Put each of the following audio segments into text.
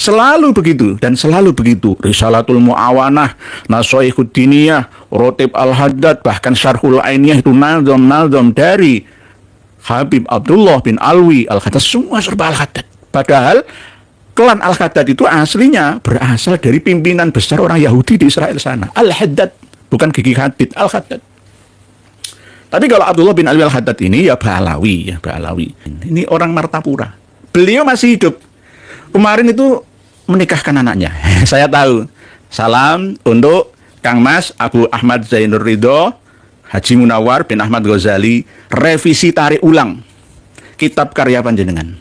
selalu begitu dan selalu begitu. Risalatul Mu'awanah, Nasoihud Diniyah, Rotib Al-Haddad, bahkan Syarhul Ainiyah itu nazom dari Habib Abdullah bin Alwi Al-Haddad, semua serba Al-Haddad. Padahal klan Al-Haddad itu aslinya berasal dari pimpinan besar orang Yahudi di Israel sana. Al-Haddad, bukan Gigi Hadid, Al-Haddad. Tapi kalau Abdullah bin Alwi Al-Haddad ini ya Ba'alawi, ya Ba'alawi. Ini orang Martapura. Beliau masih hidup. Kemarin itu menikahkan anaknya. Saya tahu. Salam untuk Kang Mas Abu Ahmad Zainur Ridho, Haji Munawar bin Ahmad Ghazali, revisi tarik ulang kitab karya panjenengan.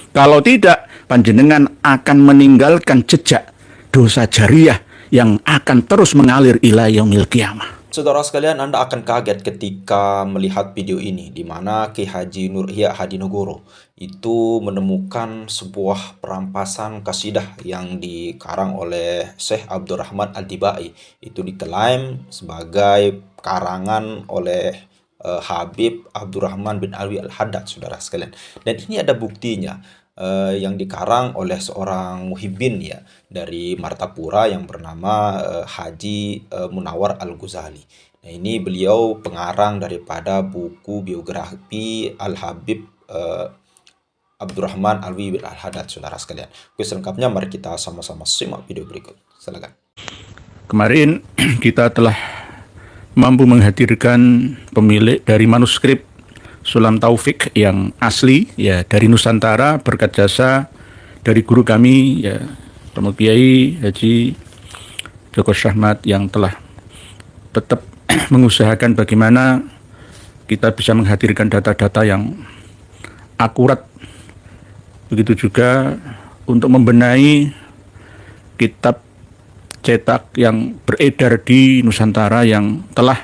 Kalau tidak, panjenengan akan meninggalkan jejak dosa jariah yang akan terus mengalir ila yaumil qiyamah. Saudara sekalian, Anda akan kaget ketika melihat video ini, di mana Ki Haji Nur Ihya Hadinegoro itu menemukan sebuah perampasan kasidah yang dikarang oleh Syekh Abdurrahman Ad-Dibai. Itu diklaim sebagai karangan oleh Habib Abdurrahman bin Alwi Al-Haddad, saudara sekalian. Dan ini ada buktinya. Yang dikarang oleh seorang muhibbin ya dari Martapura yang bernama Haji Munawar Al-Ghazali. Nah, ini beliau pengarang daripada buku biografi Al-Habib Abdurrahman Alwi Al-Haddad, saudara sekalian. Oke, selengkapnya mari kita sama-sama simak video berikut. Silakan. Kemarin kita telah mampu menghadirkan pemilik dari manuskrip Sulam Taufik yang asli ya dari Nusantara berkat jasa dari guru kami ya Romo Kiai Haji Joko Syahmat yang telah tetap mengusahakan bagaimana kita bisa menghadirkan data-data yang akurat. Begitu juga untuk membenahi kitab cetak yang beredar di Nusantara yang telah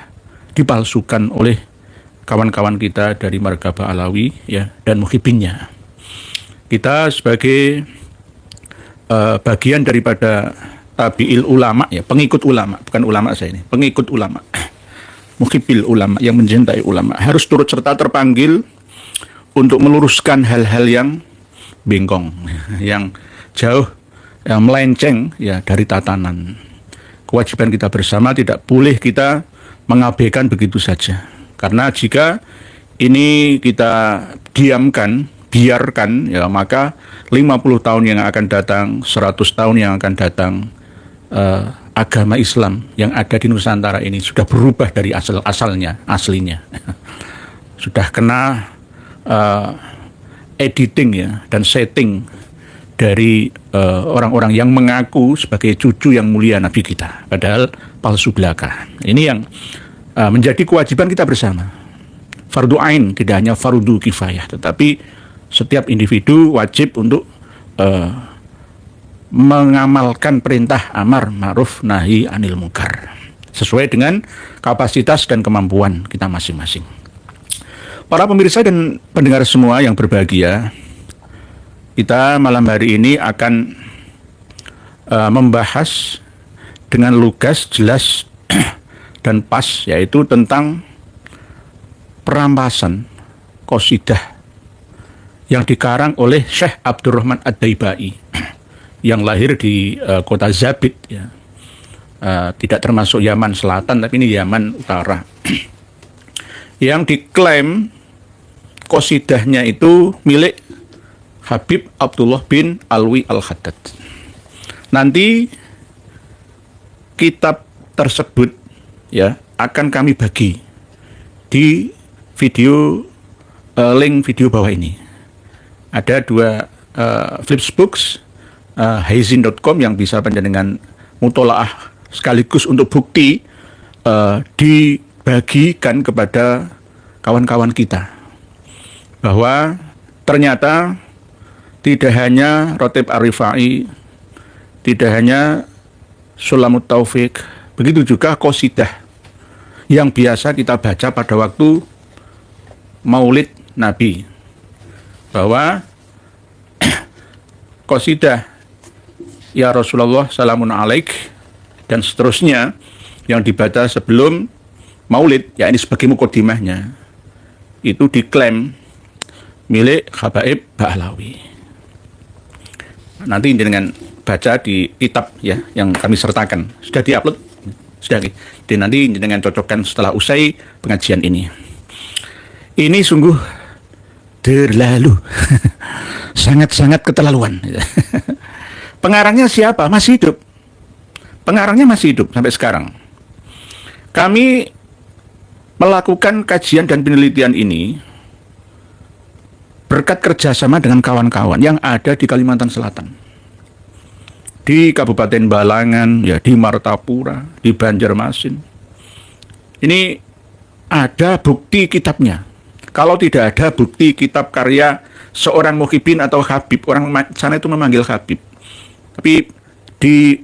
dipalsukan oleh kawan-kawan kita dari Marga Ba'alawi ya dan muhibbinnya. Kita sebagai bagian daripada tabi'il ulama ya, pengikut ulama, bukan ulama saya ini, pengikut ulama. Muhibbil ulama yang mencintai ulama harus turut serta terpanggil untuk meluruskan hal-hal yang bengkong, yang jauh, yang melenceng ya dari tatanan. Kewajiban kita bersama tidak boleh kita mengabaikan begitu saja. Karena jika ini kita diamkan, biarkan, ya maka 50 tahun yang akan datang, 100 tahun yang akan datang, agama Islam yang ada di Nusantara ini sudah berubah dari aslinya. Sudah kena editing ya dan setting dari orang-orang yang mengaku sebagai cucu yang mulia Nabi kita, padahal palsu belaka. Ini yang menjadi kewajiban kita bersama. Fardu ain, tidak hanya fardu kifayah, tetapi setiap individu wajib untuk mengamalkan perintah amar ma'ruf nahi anil munkar sesuai dengan kapasitas dan kemampuan kita masing-masing. Para pemirsa dan pendengar semua yang berbahagia, kita malam hari ini akan membahas dengan lugas, jelas dan pas, yaitu tentang perampasan qasidah yang dikarang oleh Syekh Abdurrahman Ad-Dibai yang lahir di kota Zabid ya. Tidak termasuk Yaman Selatan, tapi ini Yaman Utara. Yang diklaim qasidahnya itu milik Habib Abdullah bin Alwi Al-Haddad. Nanti kitab tersebut ya akan kami bagi di video link video bawah ini. Ada dua flipsbooks haizin.com yang bisa panjenengan mutolaah sekaligus untuk bukti dibagikan kepada kawan-kawan kita bahwa ternyata tidak hanya Rotib Ar-Rifai, tidak hanya Sulamut Taufik, begitu juga qasidah yang biasa kita baca pada waktu Maulid Nabi, bahwa qasidah Ya Rasulullah salamun alaik dan seterusnya yang dibaca sebelum Maulid, ya ini sebagai mukadimahnya, itu diklaim milik Habaib Ba'alawi. Nanti dengan baca di kitab ya yang kami sertakan. Sudah diupload? Sudah. Dan nanti dengan cocokkan setelah usai pengajian ini. Ini sungguh terlalu. Sangat-sangat keterlaluan. Pengarangnya siapa? Masih hidup. Pengarangnya masih hidup sampai sekarang. Kami melakukan kajian dan penelitian ini berkat kerjasama dengan kawan-kawan yang ada di Kalimantan Selatan, di Kabupaten Balangan, ya, di Martapura, di Banjarmasin. Ini ada bukti kitabnya. Kalau tidak ada bukti kitab karya seorang muhibin atau habib, orang sana itu memanggil habib. Tapi di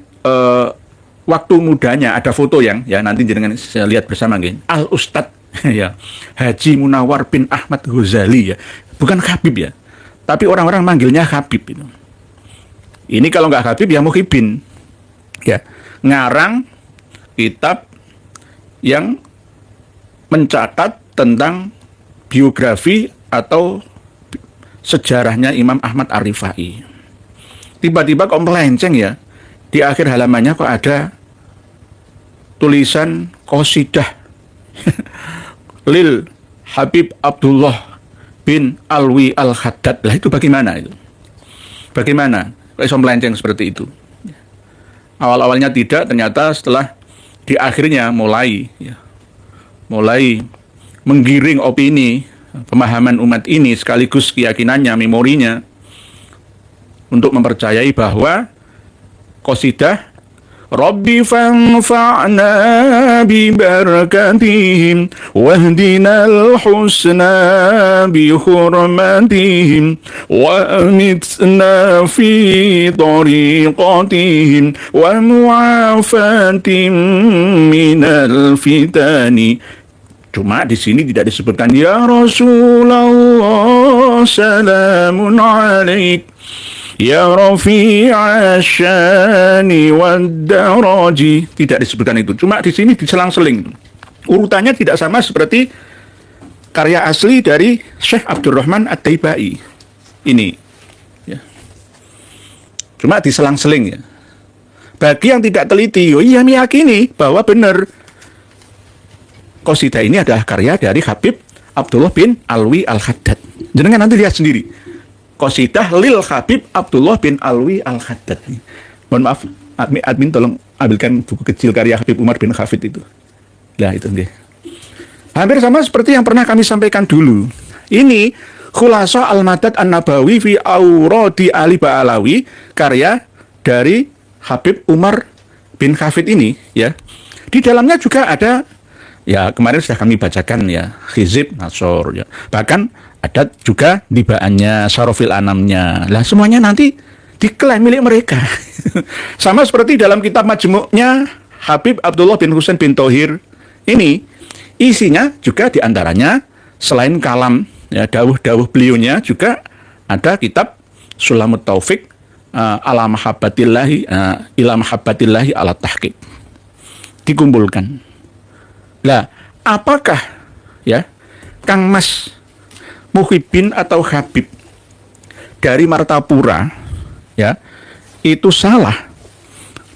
waktu mudanya ada foto yang ya nanti jangan saya lihat bersama gini. Al Ustad ya Haji Munawar bin Ahmad Ghazali ya. Bukan Habib ya, tapi orang-orang manggilnya Habib itu. Ini kalau nggak Habib ya muhibin, ya ngarang kitab yang mencatat tentang biografi atau sejarahnya Imam Ahmad Ar-Rifai. Tiba-tiba kok melenceng ya, di akhir halamannya kok ada tulisan qasidah Lil Habib Abdullah bin Alwi Al-Haddad. Lah itu bagaimana itu? Bagaimana? Kok bisa melenceng seperti itu? Awal-awalnya tidak, ternyata setelah di akhirnya mulai menggiring opini, pemahaman umat ini sekaligus keyakinannya, memorinya untuk mempercayai bahwa qasidah Rabbi fanfa'na bi barakatihim wahdinal husna bi hurmatihim wa amitna fi tariqatihim wa mu'afatim minal fitani. Cuma di sini tidak disebutkan ya Rasulullah salamun alaik ya Rafi'a syani wad daraji, tidak disebutkan itu. Cuma di sini diselang-seling. Urutannya tidak sama seperti karya asli dari Syekh Abdurrahman At-Taibai. Ini ya. Cuma diselang-seling ya. Bagi yang tidak teliti, iya meyakini bahwa benar qasidah ini adalah karya dari Habib Abdullah bin Alwi Al-Haddad. Jangan nanti lihat sendiri. Qasidah Lil Habib Abdullah bin Alwi Al-Haddad. Mohon maaf, admin tolong ambilkan buku kecil karya Habib Umar bin Hafid itu. Nah itu deh. Hampir sama seperti yang pernah kami sampaikan dulu. Ini Khulasa Al-Madad An-Nabawi fi Auradi Ali Ba'alawi, karya dari Habib Umar bin Hafid ini ya. Di dalamnya juga ada ya kemarin sudah kami bacakan ya Hizib Nasor ya. Bahkan ada juga dibaannya, Sarofil Anamnya. Lah semuanya nanti diklaim milik mereka. Sama seperti dalam kitab majmu'nya Habib Abdullah bin Husain bin Thohir. Ini isinya juga diantaranya selain kalam ya dawuh-dawuh beliaunya juga ada kitab Sulamut Taufik ala mahabbatillahi ila mahabbatillahi ala tahqiq. Dikumpulkan. Lah, apakah ya Kang Mas Muhibin atau Habib dari Martapura ya itu salah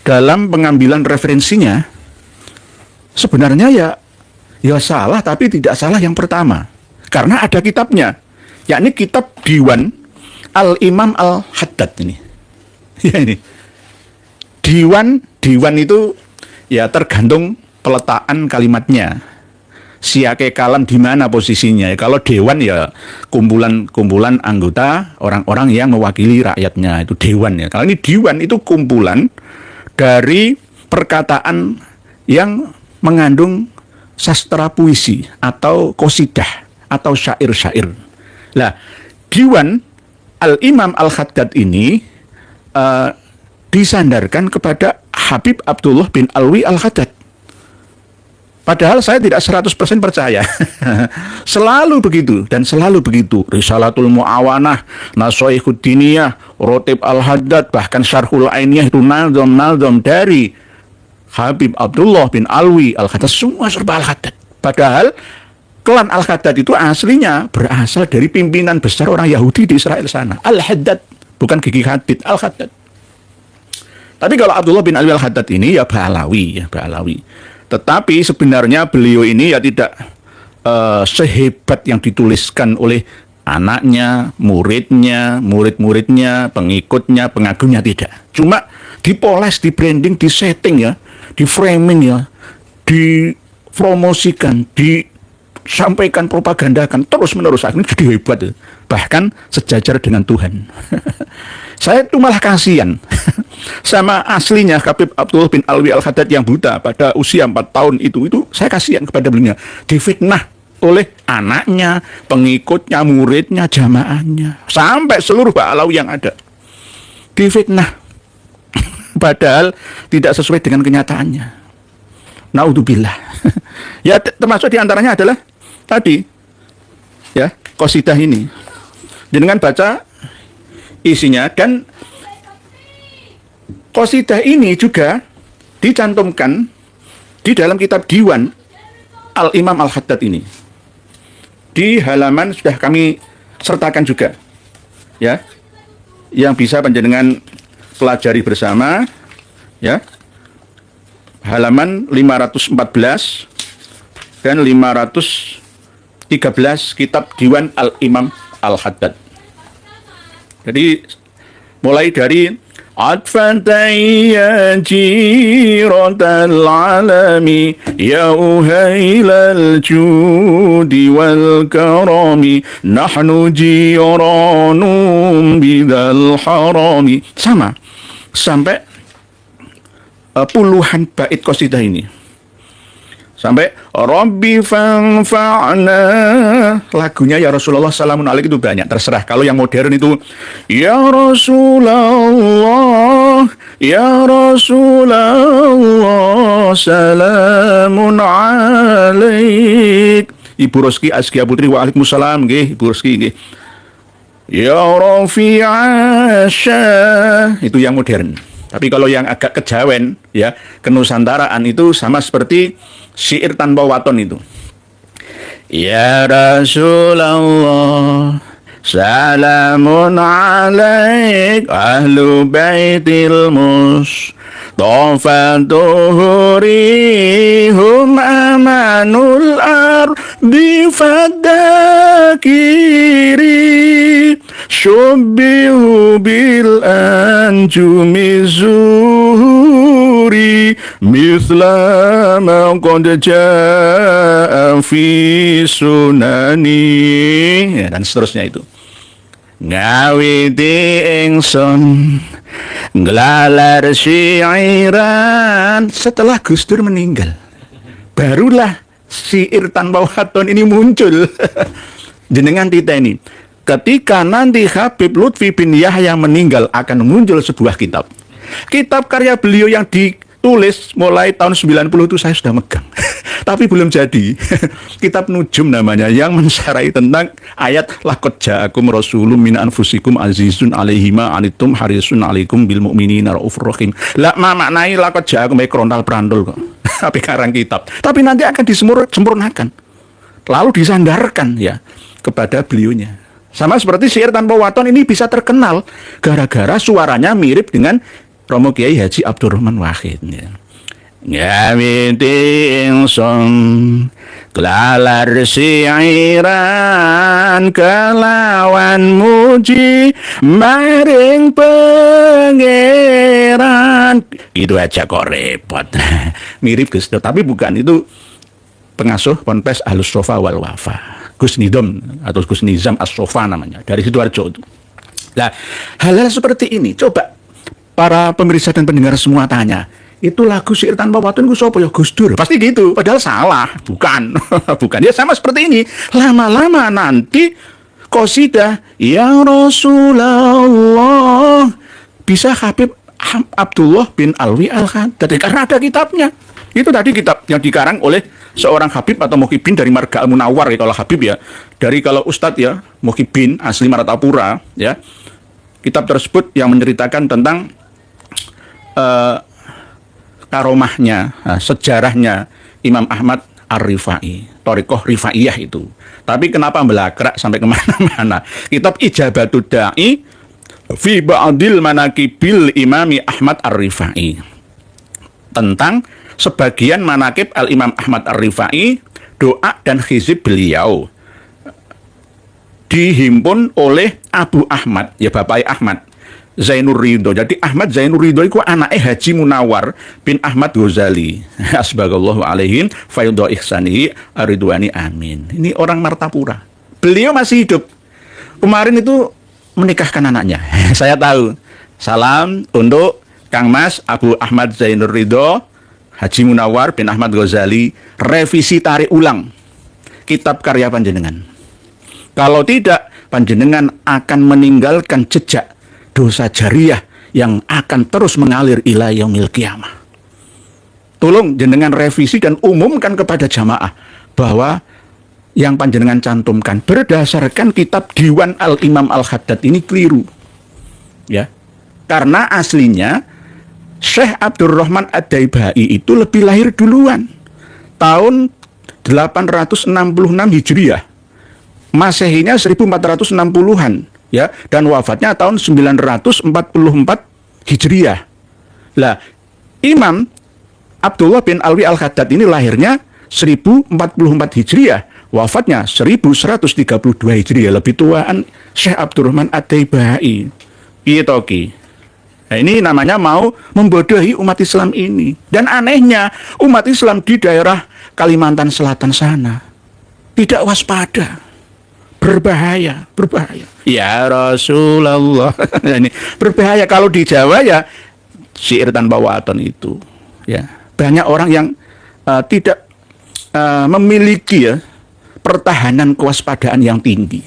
dalam pengambilan referensinya? Sebenarnya ya salah, tapi tidak salah yang pertama karena ada kitabnya, yakni kitab Diwan Al-Imam Al-Haddad ini. Ya ini. Diwan itu ya tergantung peletakan kalimatnya. Siake kalam di mana posisinya? Kalau dewan ya kumpulan anggota orang-orang yang mewakili rakyatnya, itu dewan ya. Kalau ini diwan itu kumpulan dari perkataan yang mengandung sastra puisi atau qasidah atau syair-syair. Lah, diwan Al-Imam Al-Haddad ini disandarkan kepada Habib Abdullah bin Alwi Al-Haddad. Padahal saya tidak 100% percaya. Selalu begitu dan selalu begitu. Risalatul Mu'awanah, Nasoihud Diniyah, Rotib Al-Haddad, bahkan Syarhul Ainiyah itu nazam dari Habib Abdullah bin Alwi Al-Haddad, semua serba Al-Haddad. Padahal klan Al-Haddad itu aslinya berasal dari pimpinan besar orang Yahudi di Israel sana. Al-Haddad, bukan Gigi Hadid, Al-Haddad. Tapi kalau Abdullah bin Alwi Al-Haddad ini ya Ba'alawi, ya Ba'alawi. Tetapi sebenarnya beliau ini ya tidak sehebat yang dituliskan oleh anaknya, muridnya, murid-muridnya, pengikutnya, pengagumnya, tidak. Cuma dipoles, di branding, di setting ya, di framing ya, dipromosikan, disampaikan, propagandakan terus-menerus, akhirnya jadi hebat ya. Bahkan sejajar dengan Tuhan. Saya itu malah kasihan sama aslinya Habib Abdullah bin Alwi Al-Haddad yang buta pada usia 4 tahun itu saya kasihan kepada beliau. Difitnah oleh anaknya, pengikutnya, muridnya, jamaahnya, sampai seluruh Ba'alawi yang ada. Difitnah. Padahal tidak sesuai dengan kenyataannya. Naudzubillah. Ya, termasuk diantaranya adalah tadi ya, qasidah ini. Dengan baca isinya, dan qasidah ini juga dicantumkan di dalam kitab Diwan Al-Imam Al-Haddad ini. Di halaman sudah kami sertakan juga, ya, yang bisa panjenengan pelajari bersama, ya, halaman 514 dan 513 kitab Diwan Al-Imam Al-Haddad. Jadi mulai dari عطفة يا جيرة العالم يا أهيل الجود والكرم نحن جيران بذا الحرام, sama sampai puluhan bait qasidah ini. Sampai Rabbi fanfa'na, lagunya ya Rasulullah salamun alaik itu banyak, terserah. Kalau yang modern itu ya Rasulullah, ya Rasulullah salamun alaik. Ibu Roski Askia Putri, waalaikumsalam nggih Ibu Roski nggih. Ya Rafi'asya, itu yang modern. Tapi kalau yang agak kejawen, ya, kenusantaraan itu sama seperti syair tanpa waton itu. Ya Rasulullah, salamun alaik ahlu baitil mustafa tuhurihum amanul ardi fadakiri syubbihu bil anjumi zuhuri mithla ma qad jaa fi sunani, ya, dan seterusnya itu. Ngawiti ingsun nglalar syairan setelah Gus Dur meninggal, barulah syair tanpa waton ini muncul. Jenengan tita ini, ketika nanti Habib Lutfi bin Yahya meninggal akan muncul sebuah kitab. Kitab karya beliau yang ditulis mulai tahun 90 itu saya sudah megang. Tapi belum jadi. Kitab Nujum namanya, yang mensyarahi tentang ayat laqad ja'akum rasulun min anfusikum azizun 'alaihi ma anittum harisun 'alaikum bil mu'minina raufur rahim. Lah maknai laqad ja'akum ekrontal brandol kok. Tapi karang kitab. Tapi nanti akan disempurnakan. Lalu disandarkan ya kepada beliaunya. Sama seperti syair tanpa waton ini bisa terkenal gara-gara suaranya mirip dengan Romo Kiai Haji Abdurrahman Wahid, ya. Ngawiti ingsun klalar syairan kelawan muji maring pangeran. Itu aja kok repot. Mirip Gus Dur, tapi bukan. Itu pengasuh Ponpes Ahlus Sofa wal Wafa, Gus Nidom atau Gus Nizam As-Sofa namanya, dari Sidoarjo itu. Nah, hal-hal seperti ini coba para pemirsa dan pendengar semua tanya, itu lagu syair tanpa waton ku sapa ya? Gus Dur. Pasti gitu, padahal salah. Bukan. Bukan. Ya sama seperti ini. Lama-lama nanti qasidah ya Rasulullah bisa Habib Abdullah bin Alwi Al-Haddad, karena ada kitabnya. Itu tadi kitab yang dikarang oleh seorang Habib atau Muhyiddin dari Marga Al-Munawwar, ya, kalau Habib ya. Dari kalau Ustadz ya, Muhyiddin asli Maratapura ya. Kitab tersebut yang menceritakan tentang karomahnya, sejarahnya Imam Ahmad Ar-Rifai, Thariqah Rifaiyah itu. Tapi kenapa melakrak sampai kemana-mana? Kitab Ijabatud Da'i fi ba'dil manaqibil Imami Ahmad Ar-Rifai, tentang sebagian manaqib Al-Imam Ahmad Ar-Rifai, doa dan hizib beliau dihimpun oleh Abu Ahmad, ya Bapak Ahmad Zainur Ridho. Jadi Ahmad Zainur Ridho itu anaknya Haji Munawar bin Ahmad Ghazali. Asbagallahu alaihin fayudha ihsanihi aridwani amin. Ini orang Martapura. Beliau masih hidup. Kemarin itu menikahkan anaknya. Saya tahu. Salam untuk Kang Mas Abu Ahmad Zainur Ridho, Haji Munawar bin Ahmad Ghazali, revisi tarik ulang kitab karya panjenengan. Kalau tidak, panjenengan akan meninggalkan jejak dosa jariah yang akan terus mengalir ila yaumil qiyamah. Tolong jenengan revisi dan umumkan kepada jamaah bahwa yang panjenengan cantumkan berdasarkan kitab Diwan Al-Imam Al-Haddad ini keliru. Ya. Karena aslinya Syekh Abdurrahman Ad-Daibai itu lebih lahir duluan. Tahun 866 Hijriah. Masehinya 1460-an, ya, dan wafatnya tahun 944 Hijriah. Lah, Imam Abdullah bin Alwi Al-Haddad ini lahirnya 1044 Hijriah, wafatnya 1132 Hijriah, lebih tuaan Syekh Abdurrahman Ad-Daibai. Iya toki. Nah, ini namanya mau membodohi umat Islam ini. Dan anehnya, umat Islam di daerah Kalimantan Selatan sana tidak waspada. Berbahaya. Ya Rasulullah. Ini berbahaya. Kalau di Jawa ya syair tanpa waton itu. Ya, banyak orang yang tidak memiliki ya pertahanan kewaspadaan yang tinggi.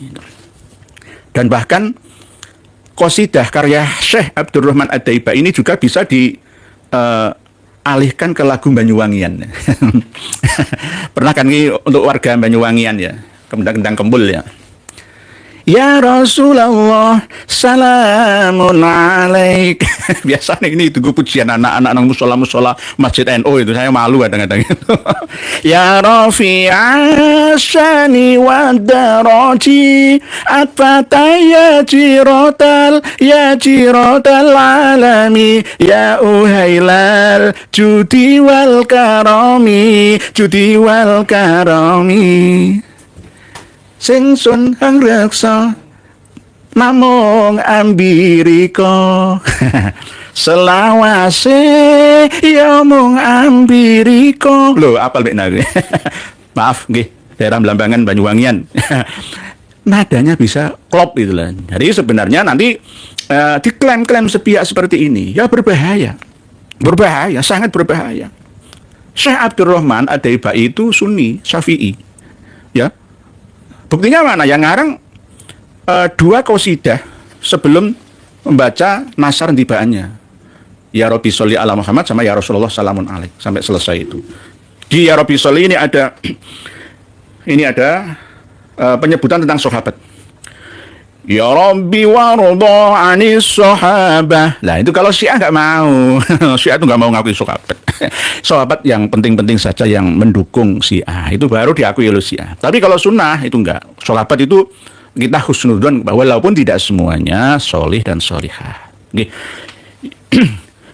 Dan bahkan qasidah karya Syekh Abdurrahman Ad-Daibai ini juga bisa dialihkan ke lagu Banyuwangian. Pernah kan ini untuk warga Banyuwangian ya, kendang-kendang kembul ya. Ya Rasulullah, salamun alaik. Biasanya ini tunggu pujian anak-anak musola-musola Masjid NU itu, saya malu kadang-kadang itu. Ya Rafi'asyani wa daraji atfataya jirotal alami ya uhailal judi wal karami sing sun hang reksa namung ambirika selawase ya mung ambirika. Lho, apal mek nari. Maaf nggih, daerah Blambangan Banyuwangian. Nadanya bisa klop gitu lah. Jadi sebenarnya nanti diklaim-klaim sepihak seperti ini ya berbahaya. Berbahaya, sangat berbahaya. Syekh Abdurrahman Ad-Daibai itu Sunni, Syafi'i. Ya. Buktinya mana? Yang ngarang dua qasidah sebelum membaca nasar tibaannya. Ya Rabbi sholli ala Muhammad sama Ya Rasulullah salamun alaik, sampai selesai itu. Di Ya Rabbi sholli ini ada penyebutan tentang sahabat. Ya Rabbi warda anis sahabah. Nah itu kalau Syiah nggak mau. Syiah itu nggak mau ngakui sahabat. Sahabat yang penting-penting saja yang mendukung Syiah itu baru diakui oleh Syiah. Tapi kalau Sunnah itu enggak. Sahabat itu kita husnudzon bahwa walaupun tidak semuanya solih dan solihah.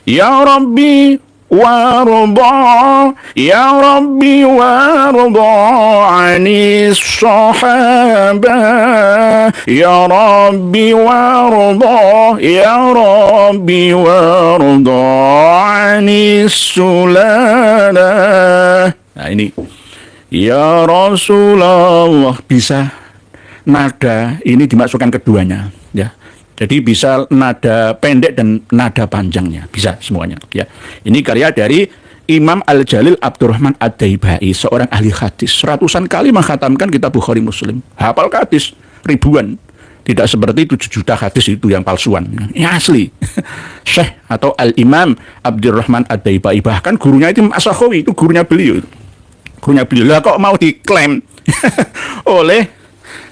Ya Rabbi warda, ya Rabbi warda anis sahabah, ya Rabbi warda, ya Rabbi warda anis sulana. Nah ini ya Rasulullah, bisa nada ini dimasukkan keduanya ya. Jadi bisa nada pendek dan nada panjangnya, bisa semuanya ya. Ini karya dari Imam Al-Jalil Abdurrahman Ad-Daibai, seorang ahli hadis, ratusan kali mengkhatamkan kitab Bukhari Muslim, hafal hadis ribuan. Tidak seperti 7 juta hadis itu yang palsuan. Ini asli. Syekh atau Al-Imam Abdurrahman Ad-Daibai, bahkan gurunya itu As-Sakhawi, itu gurunya beliau. Gurunya beliau. Lah kok mau diklaim oleh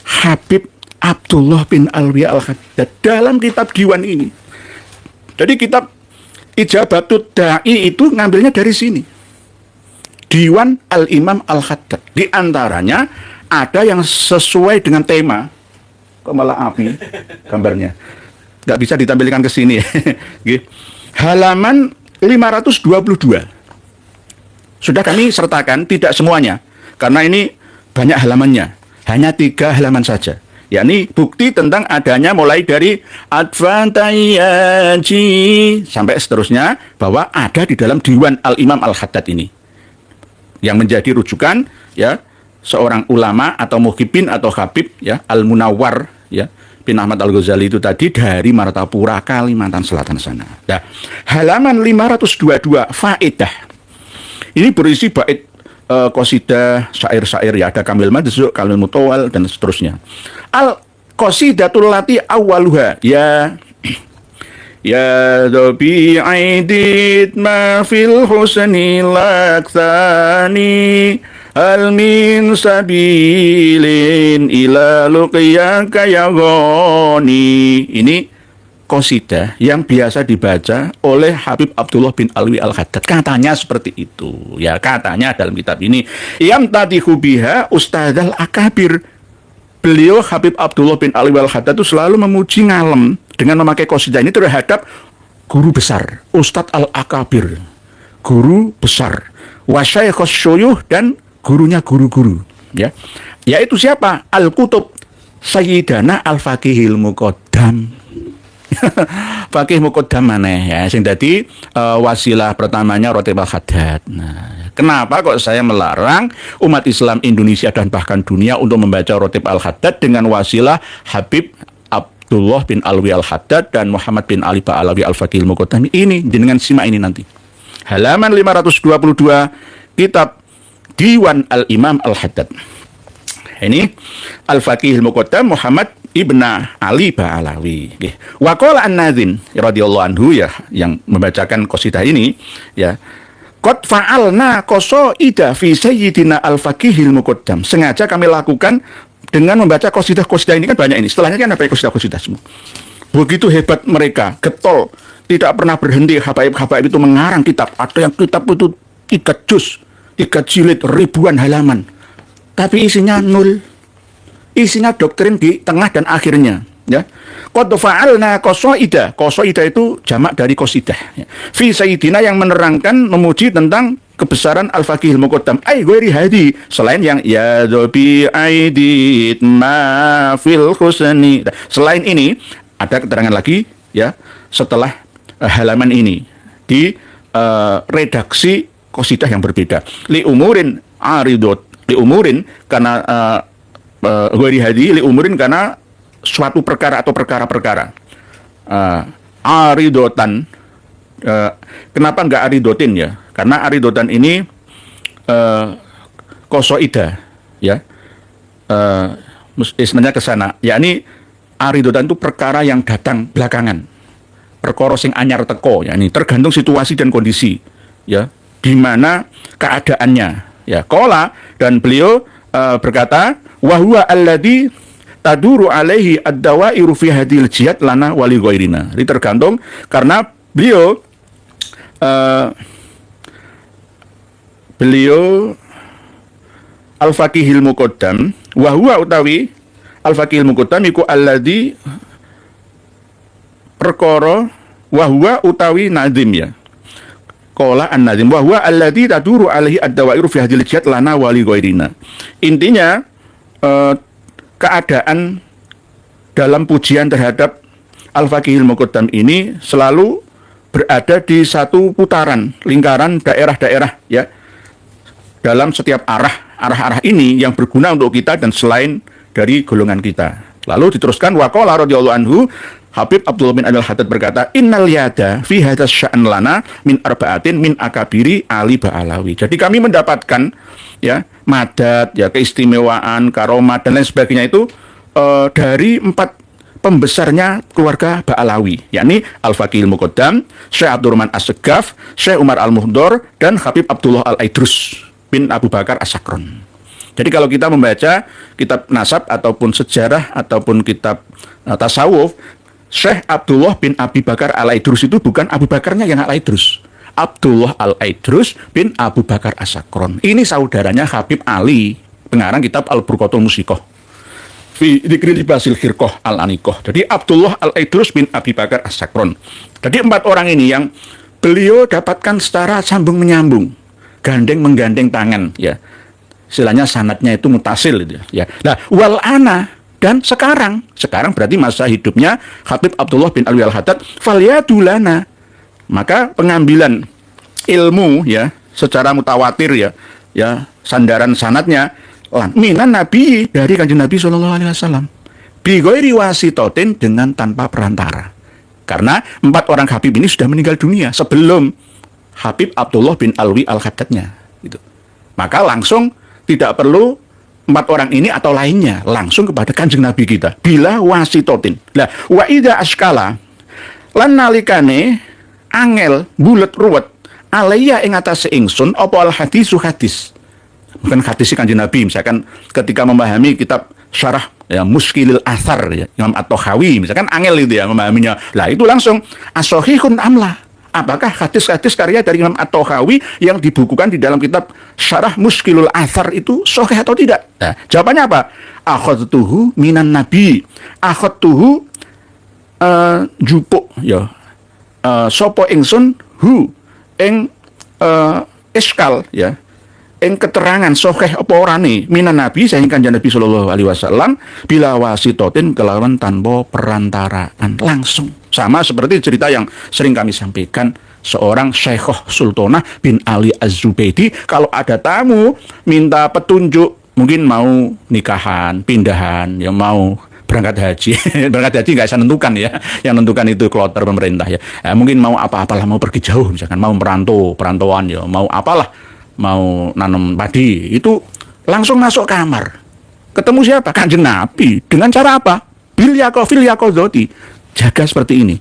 Habib Abdullah bin Alwi Al-Haddad dalam kitab Diwan ini. Jadi kitab Ijabatut Da'i itu ngambilnya dari sini. Diwan Al-Imam Al-Haddad. Di antaranya ada yang sesuai dengan tema. Kok malah api gambarnya. nggak bisa ditampilkan ke sini. Nggih. Halaman 522. Sudah kami sertakan, tidak semuanya, karena ini banyak halamannya. Hanya 3 halaman saja. Yakni bukti tentang adanya mulai dari Advantayaji sampai seterusnya, bahwa ada di dalam Diwan Al-Imam Al-Haddad ini, yang menjadi rujukan ya seorang ulama atau muhibin atau habib ya, Al-Munawwar ya bin Ahmad Al-Ghazali itu tadi, dari Martapura, Kalimantan Selatan sana. Nah, halaman 522 faedah. Ini berisi bait qasidah, syair-syair ya, ada Kamil Madzu, Kamil Mutawal dan seterusnya. Al-qasidatul lati awwaluha ya Dhabi aidit ma fil husni laksani hal min sabilin ila luqiyaka ya ghani. Ini qasidah yang biasa dibaca oleh Habib Abdullah bin Alwi Al-Haddad. Katanya seperti itu. Ya, katanya dalam kitab ini. Yamtadihu biha Ustadzal Akabir. Beliau Habib Abdullah bin Alwi Al-Haddad itu selalu memuji ngalem dengan memakai qasidah ini terhadap guru besar, Ustadz Al-Akabir. Guru besar. Wasyaikhus syuyuh, dan gurunya guru-guru. Ya. Yaitu siapa? Al-Kutub Sayyidana Al-Faqihil Muqaddam. Fakih Muqaddam maneh ya, sing dadi wasilah pertamanya Ratib Al-Haddad. Nah, kenapa kok saya melarang umat Islam Indonesia dan bahkan dunia untuk membaca Ratib Al-Haddad dengan wasilah Habib Abdullah bin Alwi Al-Haddad dan Muhammad bin Ali Ba'alawi Al-Faqihil Muqaddam ini? Dengan simak ini nanti. Halaman 522 kitab Diwan Al-Imam Al-Haddad. Ini Al-Faqihil Muqaddam Muhammad Ibn Ali Ba'alawi. Wa qala An-Nadzim radhiyallahu anhu ya, yang membacakan qasidah ini ya, qad fa'alna qasaida fi sayyidina Al-Faqihil Muqaddam. Sengaja kami lakukan dengan membaca qasidah-qasidah ini, kan banyak ini. Setelahnya kan apa qasidah-qasidah semua. Begitu hebat mereka, getol, tidak pernah berhenti habaib-habaib itu mengarang kitab. Ada yang kitab itu 3 juz, 3 jilid, ribuan halaman. Tapi isinya nol. Isinya doktrin di tengah dan akhirnya ya. Qad fa'alna qasaida. Qasaida itu jamak dari qasidah ya. Fi sayyidina, yang menerangkan memuji tentang kebesaran Al-Faqihil Muqaddam. Ai ghairi hadi, selain yang ya dhabi aidit ma fil husni. Selain ini ada keterangan lagi ya setelah halaman ini di redaksi qasidah yang berbeda. Li umurin aridot, li umurin karena ghairi hadi, li umurin karena suatu perkara atau perkara-perkara. Aridotan, kenapa enggak aridotin ya? Karena aridotan ini qasaida ya. Sebenarnya ke sana, yakni aridotan itu perkara yang datang belakangan. Perkara sing anyar teko, yakni tergantung situasi dan kondisi ya, di mana keadaannya ya. Qala, dan beliau berkata, wa huwa alladzi taduru alaihi ad-dawairu fi hadil jihad lana wali ghairina. Ini tergantung karena beliau Al-Faqihil Muqaddam, wa huwa utawi Al-Faqihil Muqaddam iku alladzi perkara, wa huwa utawi nazim ya. Qala an-nazim wa huwa alladzi taduru alaihi ad-dawairu fi hadil jihad lana wali ghairina. Intinya keadaan dalam pujian terhadap Al-Faqihil Muqaddam ini selalu berada di satu putaran lingkaran daerah-daerah ya, dalam setiap arah ini yang berguna untuk kita dan selain dari golongan kita. Lalu diteruskan, waqala radhiyallahu anhu, Habib Abdullah bin Al-Haddad berkata, innal yada fi hadzal sya'an lana min arba'atin min akabiri Ali Ba'alawi. Jadi kami mendapatkan ya madat, ya keistimewaan, karomat dan lain sebagainya itu dari 4 pembesarnya keluarga Ba'alawi, yakni Al-Faqihil Muqaddam, Syekh Abdurrahman As-Segaf, Syekh Umar Al-Muhdor, dan Habib Abdullah Al-Aidrus bin Abu Bakar As-Sakron. Jadi kalau kita membaca kitab nasab ataupun sejarah ataupun kitab tasawuf, Syekh Abdullah bin Abi Bakar Al-Aidrus itu bukan Abu Bakarnya yang Al-Aidrus, Abdullah Al-Aidrus bin Abu Bakar As-Sakron. Ini saudaranya Habib Ali, pengarang kitab Al-Burqatul Musiqah. fi dzikri libasil khirqah al-aniqah. Jadi Abdullah al-Aidrus bin Abi Bakar as-Sakron. Jadi 4 orang ini yang beliau dapatkan secara sambung menyambung, gandeng menggandeng tangan, ya. Istilahnya sanadnya itu mutasil gitu ya. Nah, wal ana, dan sekarang berarti masa hidupnya Habib Abdullah bin Alwi al-Haddad, falyadulana. Maka pengambilan ilmu ya secara mutawatir ya sandaran sanadnya minan Nabi, dari Kanjeng Nabi sallallahu alaihi wasallam, bi ghairi wasitotin, dengan tanpa perantara. Karena 4 orang Habib ini sudah meninggal dunia sebelum Habib Abdullah bin Alwi al-Haddadnya gitu. Maka langsung tidak perlu 4 orang ini atau lainnya, langsung kepada Kanjeng Nabi kita bila wasitotin. Lah wa idza askala lan nalikane angel bulet ruwet alaiya ing atase ingsun apa al hadisu hadis. Bukan hadis Kanjeng Nabi, misalkan ketika memahami kitab syarah ya Muskilil Athar ya Imam At-Tahawi, misalkan angel itu ya memahaminya. Lah itu langsung as-sahihun amla. Apakah hadis-hadis karya dari Imam At-Tahawi yang dibukukan di dalam kitab Syarah Muskilul Athar itu sahih atau tidak? Nah, jawabannya apa? Akhadtuhu minan Nabi. Akhadtuhu jupuk ya. Sopo ingsun hu ing iskal ya. Ing keterangan sahih apa orane minan Nabi saking Kanjeng Nabi sallallahu alaihi wasallam bila wasitotin, kelawan tanpa perantaraan, langsung. Sama seperti cerita yang sering kami sampaikan, seorang Syekhoh Sultanah bin Ali Az-Zubaydi kalau ada tamu minta petunjuk, mungkin mau nikahan, pindahan, ya mau berangkat haji. Berangkat haji nggak bisa nentukan ya, yang nentukan itu kloter pemerintah ya. Mungkin mau apa-apalah, mau pergi jauh misalkan, mau perantauan ya, mau apalah, mau nanam padi, itu langsung masuk kamar. Ketemu siapa? Kanjeng Nabi. Dengan cara apa? Fil yaqadzati. Jaga seperti ini.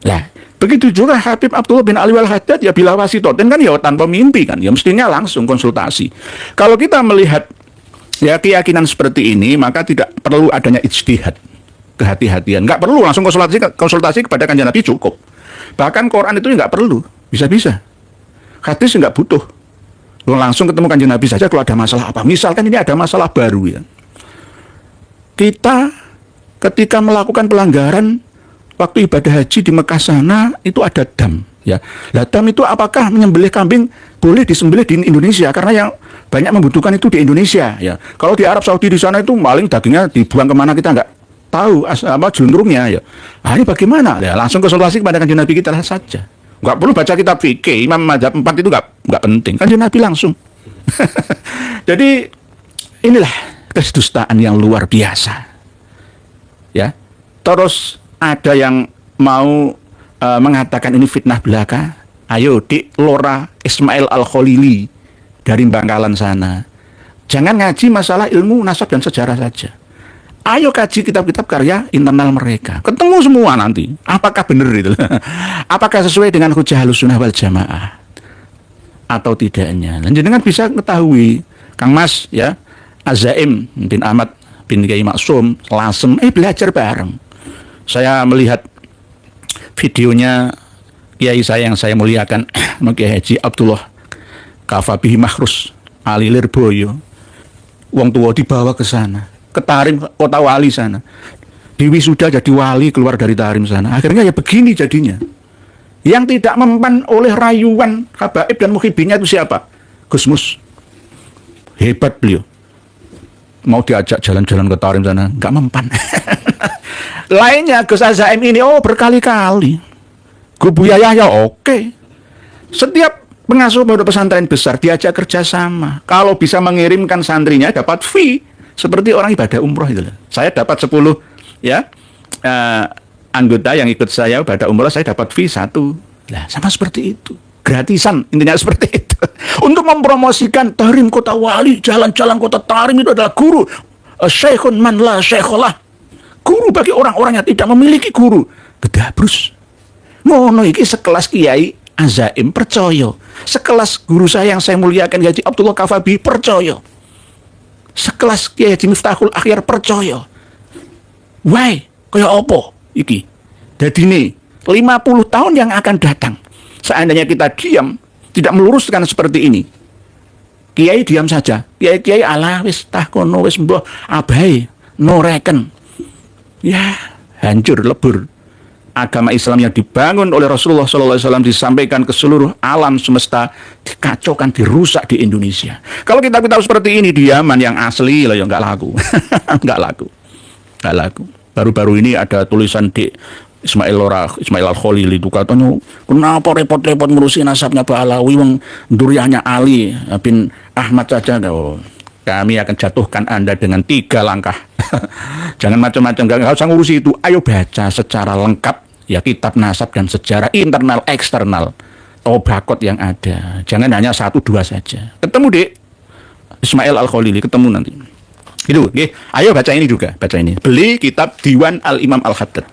Nah, begitu juga Habib Abdullah bin Ali al-Haddad ya bila wasitotin kan ya tanpa mimpi kan. Ya mestinya langsung konsultasi. Kalau kita melihat ya keyakinan seperti ini, maka tidak perlu adanya ijtihad, kehati-hatian. Nggak perlu langsung konsultasi kepada Kanjeng Nabi, cukup. Bahkan Quran itu nggak perlu, bisa-bisa. Hadis nggak butuh. Langsung ketemu Kanjeng Nabi saja kalau ada masalah apa. Misalkan ini ada masalah baru ya. Kita ketika melakukan pelanggaran waktu ibadah haji di Mekah sana, itu ada dam ya. Lah dam itu apakah menyembelih kambing boleh disembelih di Indonesia, karena yang banyak membutuhkan itu di Indonesia ya. Kalau di Arab Saudi di sana itu maling dagingnya dibuang kemana kita nggak tahu jelundrungnya ya. Ini bagaimana? Ya, langsung konsultasi kepada Kanjeng Nabi kita saja. Nggak perlu baca kitab fikih, Imam Madzhab 4 itu nggak penting. Kanjeng Nabi langsung. Jadi inilah kedustaan yang luar biasa. Ya, terus ada yang mau mengatakan ini fitnah belaka. Ayo di Lora Ismail Al-Khalili dari Bangkalan sana. Jangan ngaji masalah ilmu nasab dan sejarah saja. Ayo kaji kitab-kitab karya internal mereka. Ketemu semua nanti. Apakah benar itu? Apakah sesuai dengan hujah Ahlussunnah wal Jamaah atau tidaknya? Dan jenengan bisa ketahui, Kang Mas ya, Az-Zaim bin Ahmad bin Kiai Maksum Lasem belajar bareng. Saya melihat videonya kiai saya yang saya muliakan, Kiai Haji Abdullah Kafabihi Mahrus Ali Lirboyo. Wong tua dibawa ke sana, ke Tarim, kota wali sana. Di wisuda jadi wali, keluar dari Tarim sana. Akhirnya ya begini jadinya. Yang tidak mempan oleh rayuan habaib dan muhibinnya itu siapa? Gus Mus. Hebat beliau. Mau diajak jalan-jalan ke Tarim sana, nggak mempan. Lainnya Gus Az-Zaim ini berkali-kali. Gus Yahya oke. Setiap pengasuh pondok pesantren besar diajak kerjasama. Kalau bisa mengirimkan santrinya dapat fee, seperti orang ibadah umroh itu. Saya dapat 10 ya anggota yang ikut saya ibadah umroh, saya dapat fee 1. Nah, sama seperti itu. Gratisan, intinya seperti itu. Untuk mempromosikan Tarim kota wali, jalan-jalan kota Tarim itu adalah guru. Syekhun man la syekholah. Guru bagi orang-orang yang tidak memiliki guru. Gedabrus. Ngono iki sekelas Kiai Az-Zaim percaya. Sekelas guru saya yang saya muliakan Haji Abdullah Kafabi percaya. Sekelas Kiai Haji Miftahul Akhyar percaya. Why? Kaya apa iki? Dadine 50 tahun yang akan datang, seandainya kita diam, tidak meluruskan seperti ini, Kiai diam saja. Kiai ala wis tah kono wis mbah abai. no reckon. Ya, hancur lebur. Agama Islam yang dibangun oleh Rasulullah SAW disampaikan ke seluruh alam semesta dikacaukan, dirusak di Indonesia. Kalau kitab-kitab seperti ini di Yaman yang asli lah ya nggak laku, nggak laku. Baru-baru ini ada tulisan di Ismail Al-Khalili itu katanya, kenapa repot-repot ngurusi nasabnya Ba'alawi, wong duriannya Ali bin Ahmad saja. Oh, kami akan jatuhkan Anda dengan 3 langkah. Jangan macam-macam, nggak usah ngurusi itu. Ayo baca secara lengkap ya kitab nasab dan sejarah internal eksternal Tobakot yang ada. Jangan hanya 1-2 saja. Ketemu deh Ismail Al-Khalili, ketemu nanti. Itu, okay. Ayo baca ini juga, baca ini. Beli kitab Diwan Al-Imam Al-Haddad.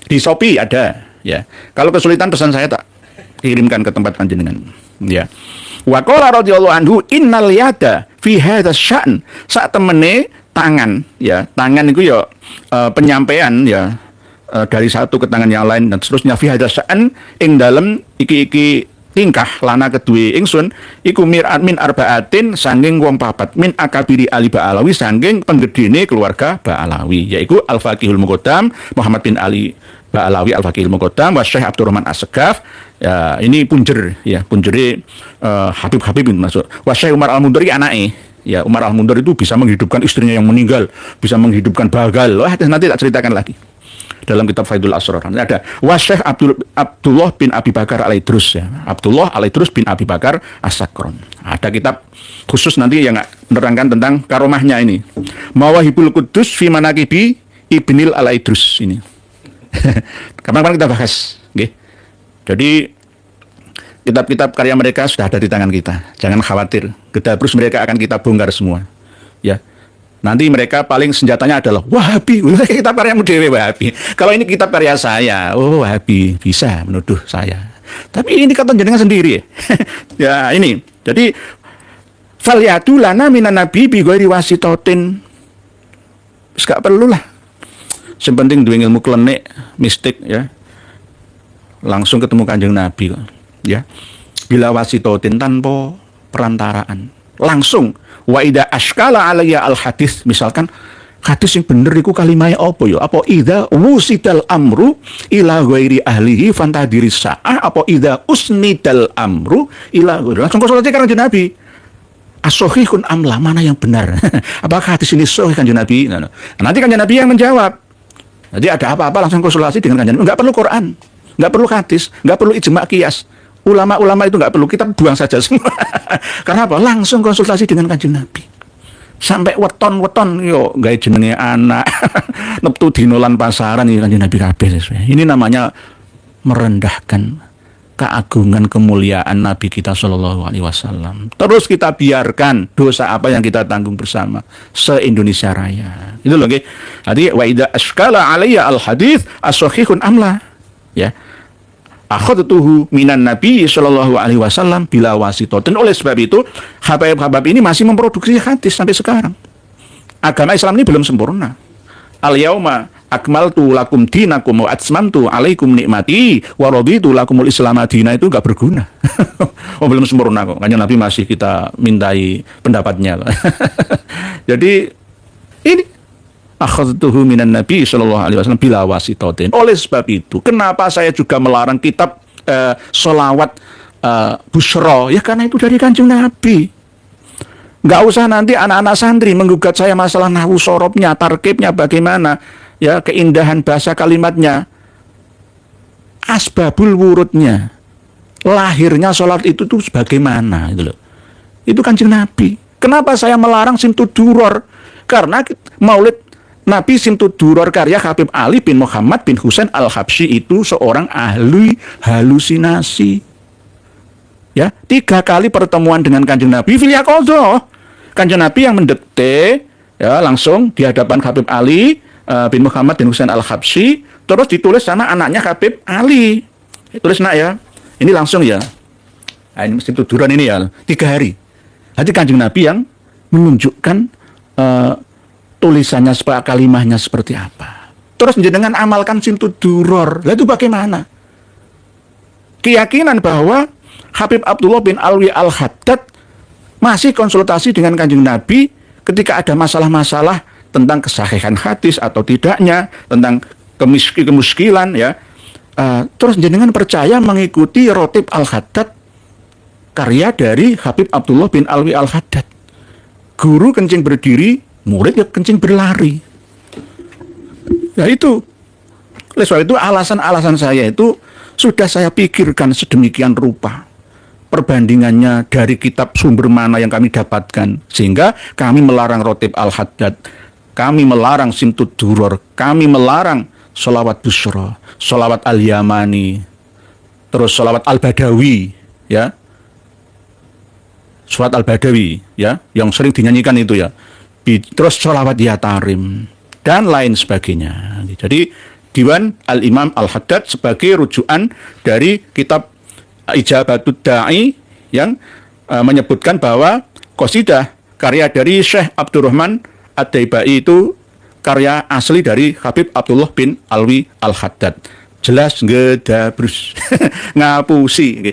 Di Shopee ada, ya. Kalau kesulitan pesan saya tak kirimkan ke tempat panjenengan, ya. Wa qala radhiyallahu anhu innal yada fi hadzal sya'n. Sak temene tangan, ya. Tangan itu ya penyampaian ya dari satu ke tangan yang lain dan seterusnya fi hadzal sya'n ing dalem iki tingkah lana kedue ingsun iku min arbaatin sanging wong papat min akabiri ali Ba'alawi sanging penggedene keluarga Ba'alawi yaiku Al-Faqihul Muqaddam Muhammad bin Ali Ba'alawi Al-Faqihul Muqaddam wa Syekh Abdurrahman As-Segaf ya, ini punjer ya punjeri Habib masuk wa Syekh Umar Al-Mundari anake ya Umar Al-Mundari itu bisa menghidupkan istrinya yang meninggal, bisa menghidupkan bagal. Wah, nanti tak ceritakan lagi dalam kitab Faidul Asrar. Ada Wasyekh Abdullah bin Abi Bakar Al-Idrus ya. Abdullah Al-Idrus bin Abi Bakar As-Sakron. Ada kitab khusus nanti yang menerangkan tentang karomahnya ini. Mawahibul Qudus fi Manaqibi Ibnil Al-Idrus ini. Kapan-kapan kita bahas, okay? Jadi kitab-kitab karya mereka sudah ada di tangan kita. Jangan khawatir. Gedabrus mereka akan kita bongkar semua. Ya. Nanti mereka paling senjatanya adalah Wahabi. Kitab karyamu dewe Wahabi. Kalau ini kitab karya saya, oh Wahabi bisa menuduh saya. Tapi ini kata jenengan sendiri. Ya ini. Jadi falyatu lana minan nabi bi ghairi wasitatin. Enggak perlulah. Yang penting duwe ilmu klenik, mistik ya. Langsung ketemu Kanjeng Nabi kok. Ya. Bila wasitatin tanpa perantaraan. Langsung wa idza ashkala alayya al hadis, misalkan hadis yang bener iku kalimahnya apa ya? Apa idza wusidal amru ila ghairi ahlihi fantadiri sa'ah, apa idza usnidal amru ila ghairi. Langsung konsultasi Kanjeng Nabi. As-sahihun amla, mana yang benar? Apakah hadis ini sahih Kanjeng Nabi? Nah, nanti Kanjeng Nabi yang menjawab. Jadi ada apa-apa langsung konsultasi dengan Kanjeng Nabi. Enggak perlu Quran, enggak perlu hadis, enggak perlu ijma' qiyas. Ulama-ulama itu nggak perlu, kita buang saja semua. Karena apa? Langsung konsultasi dengan Kanjeng Nabi. Sampai weton yo gawe jenenge anak neptu dinolan pasaran iki Kanjeng Nabi kabeh. Ini namanya merendahkan keagungan kemuliaan Nabi kita Shallallahu Alaihi Wasallam. Terus kita biarkan dosa apa yang kita tanggung bersama se-Indonesia Raya. Itu loh, okay? Jadi wa idza ashkala alayya al hadits as-sahihun amla. Ya. Akhadtuhu minan Nabi Shallallahu Alaihi Wasallam bila wasito. Dan oleh sebab itu Habib ini masih memproduksi hadis sampai sekarang. Agama Islam ini belum sempurna. Al yauma akmaltu lakum dinakum wa atmamtu alaikum nikmati wa raditu lakumul Islam madina, itu enggak berguna. Oh, belum sempurna kok. Kanjeng Nabi masih kita mintai pendapatnya. Jadi ini akhadtuhu minan Nabi Shallallahu Alaihi Wasallam bila wasitotin. Oleh sebab itu, kenapa saya juga melarang kitab solawat Busyra? Ya karena itu dari Kanjeng Nabi. Nggak usah nanti anak-anak santri menggugat saya masalah nahwu sorobnya, tarkibnya bagaimana, ya keindahan bahasa kalimatnya, asbabul wurudnya, lahirnya sholat itu tuh bagaimana, itu loh. Itu Kanjeng Nabi. Kenapa saya melarang simtud duror? Karena maulid Nabi Simtud Duror karya Habib Ali bin Muhammad bin Husain Al-Habsyi itu seorang ahli halusinasi. Ya, 3 kali pertemuan dengan Kanjeng Nabi fil yaqadhah. Kanjeng Nabi yang mendekte ya langsung di hadapan Habib Ali bin Muhammad bin Husain Al-Habsyi, terus ditulis sama anaknya Habib Ali. Tulis nak ya. Ini langsung ya. Nah, ini Simtud Duror ini ya 3 hari. Jadi Kanjeng Nabi yang menunjukkan tulisannya kalimahnya seperti apa. Terus dengan amalkan Simtud Duror. Lah itu bagaimana? Keyakinan bahwa Habib Abdullah bin Alwi Al-Haddad masih konsultasi dengan Kanjeng Nabi ketika ada masalah-masalah tentang kesahihan hadis atau tidaknya, tentang kemiskinan ya. Terus jenengan percaya mengikuti Rotib Al-Haddad, karya dari Habib Abdullah bin Alwi Al-Haddad. Guru kencing berdiri, murid ya kencing berlari. Ya itu. Oleh sebab itu alasan-alasan saya itu sudah saya pikirkan sedemikian rupa. Perbandingannya dari kitab sumber mana yang kami dapatkan. Sehingga kami melarang Rotib Al-Haddad, kami melarang Simtud Duror, kami melarang Sholawat Busra, Sholawat Al-Yamani, terus Sholawat Al-Badawi, ya. Sholawat Al-Badawi, ya, yang sering dinyanyikan itu ya. Terus Sholawat Ya Tarim, dan lain sebagainya. Jadi, Diwan Al-Imam Al-Haddad sebagai rujukan dari kitab Ijabatud Da'i yang menyebutkan bahwa qasidah karya dari Syekh Abdurrahman Ad-Daibai itu karya asli dari Habib Abdullah bin Alwi Al-Haddad. Jelas ngedabrus ngapusi.